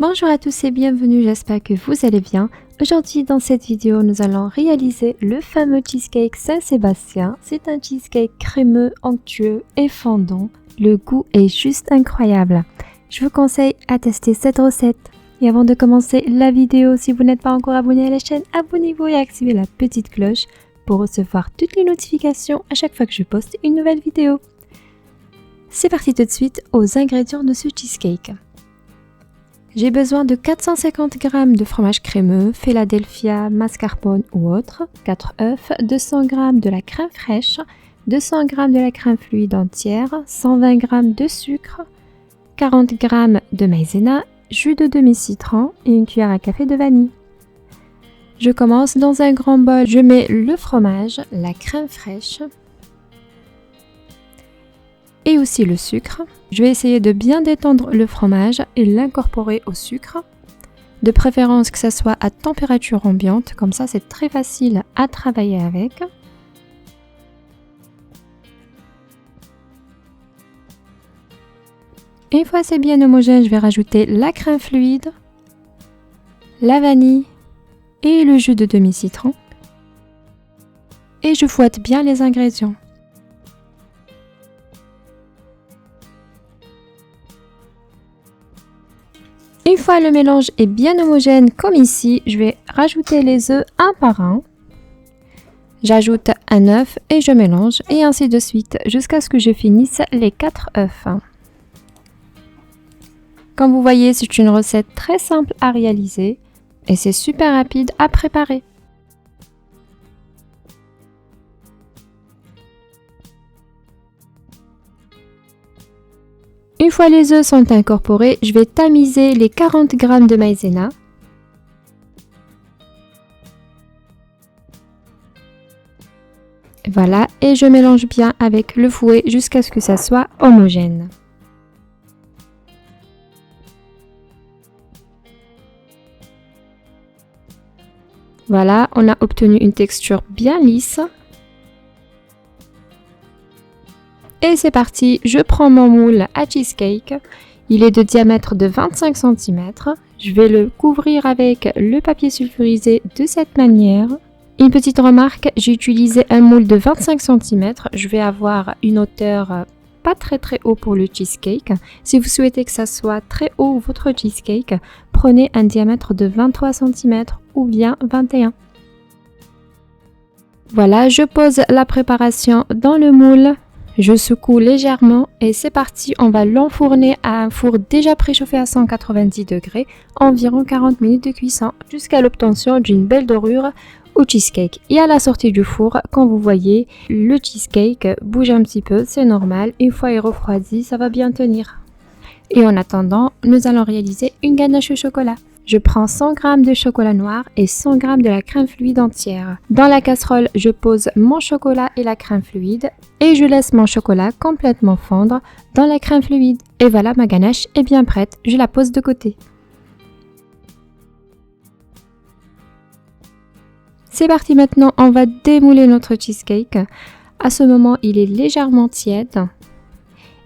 Bonjour à tous et bienvenue, j'espère que vous allez bien. Aujourd'hui dans cette vidéo, nous allons réaliser le fameux cheesecake Saint-Sébastien. C'est un cheesecake crémeux, onctueux et fondant. Le goût est juste incroyable. Je vous conseille à tester cette recette. Et avant de commencer la vidéo, si vous n'êtes pas encore abonné à la chaîne, abonnez-vous et activez la petite cloche pour recevoir toutes les notifications à chaque fois que je poste une nouvelle vidéo. C'est parti tout de suite aux ingrédients de ce cheesecake. J'ai besoin de 450 g de fromage crémeux, Philadelphia, mascarpone ou autre, 4 œufs, 200 g de la crème fraîche, 200 g de la crème fluide entière, 120 g de sucre, 40 g de maïzena, jus de demi-citron et une cuillère à café de vanille. Je commence dans un grand bol, je mets le fromage, la crème fraîche et aussi le sucre. Je vais essayer de bien détendre le fromage et l'incorporer au sucre. De préférence que ça soit à température ambiante, comme ça c'est très facile à travailler avec. Une fois c'est bien homogène, je vais rajouter la crème fluide, la vanille et le jus de demi-citron. Et je fouette bien les ingrédients. Une fois le mélange est bien homogène comme ici, je vais rajouter les œufs un par un. J'ajoute un œuf et je mélange et ainsi de suite jusqu'à ce que je finisse les 4 œufs. Comme vous voyez, c'est une recette très simple à réaliser et c'est super rapide à préparer. Une fois les œufs sont incorporés, je vais tamiser les 40 g de maïzena. Voilà, et je mélange bien avec le fouet jusqu'à ce que ça soit homogène. Voilà, on a obtenu une texture bien lisse. Et c'est parti, je prends mon moule à cheesecake. Il est de diamètre de 25 cm. Je vais le couvrir avec le papier sulfurisé de cette manière. Une petite remarque, j'ai utilisé un moule de 25 cm. Je vais avoir une hauteur pas très haut pour le cheesecake. Si vous souhaitez que ça soit très haut votre cheesecake, prenez un diamètre de 23 cm ou bien 21. Voilà, je pose la préparation dans le moule. Je secoue légèrement et c'est parti, on va l'enfourner à un four déjà préchauffé à 190 degrés, environ 40 minutes de cuisson, jusqu'à l'obtention d'une belle dorure au cheesecake. Et à la sortie du four, quand vous voyez, le cheesecake bouge un petit peu, c'est normal, une fois il refroidi, ça va bien tenir. Et en attendant, nous allons réaliser une ganache au chocolat. Je prends 100 g de chocolat noir et 100 g de la crème fluide entière. Dans la casserole, je pose mon chocolat et la crème fluide et je laisse mon chocolat complètement fondre dans la crème fluide. Et voilà, ma ganache est bien prête, je la pose de côté. C'est parti, maintenant on va démouler notre cheesecake. À ce moment, il est légèrement tiède.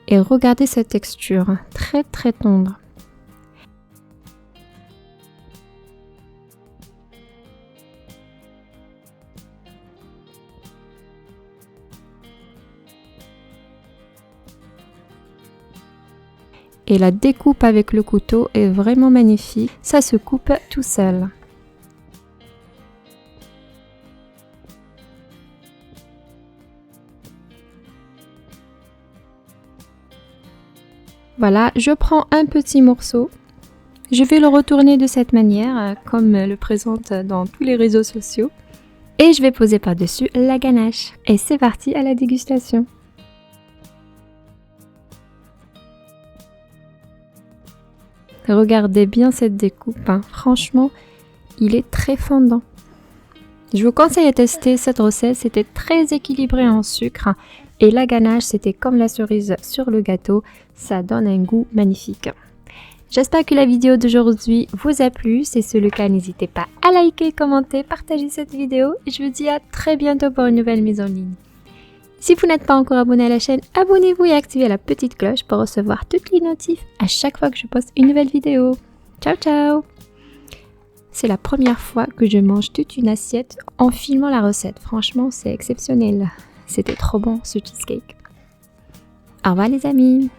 Et regardez cette texture, très tendre. Et la découpe avec le couteau est vraiment magnifique, ça se coupe tout seul. Voilà, je prends un petit morceau, je vais le retourner de cette manière, comme le présente dans tous les réseaux sociaux. Et je vais poser par-dessus la ganache. Et c'est parti à la dégustation. Regardez bien cette découpe, hein. Franchement, il est très fondant. Je vous conseille à tester cette recette, c'était très équilibré en sucre et la ganache c'était comme la cerise sur le gâteau, ça donne un goût magnifique. J'espère que la vidéo d'aujourd'hui vous a plu, si c'est le cas n'hésitez pas à liker, commenter, partager cette vidéo et je vous dis à très bientôt pour une nouvelle mise en ligne. Si vous n'êtes pas encore abonné à la chaîne, abonnez-vous et activez la petite cloche pour recevoir toutes les notifs à chaque fois que je poste une nouvelle vidéo. Ciao ciao! C'est la première fois que je mange toute une assiette en filmant la recette. Franchement, c'est exceptionnel. C'était trop bon ce cheesecake. Au revoir les amis!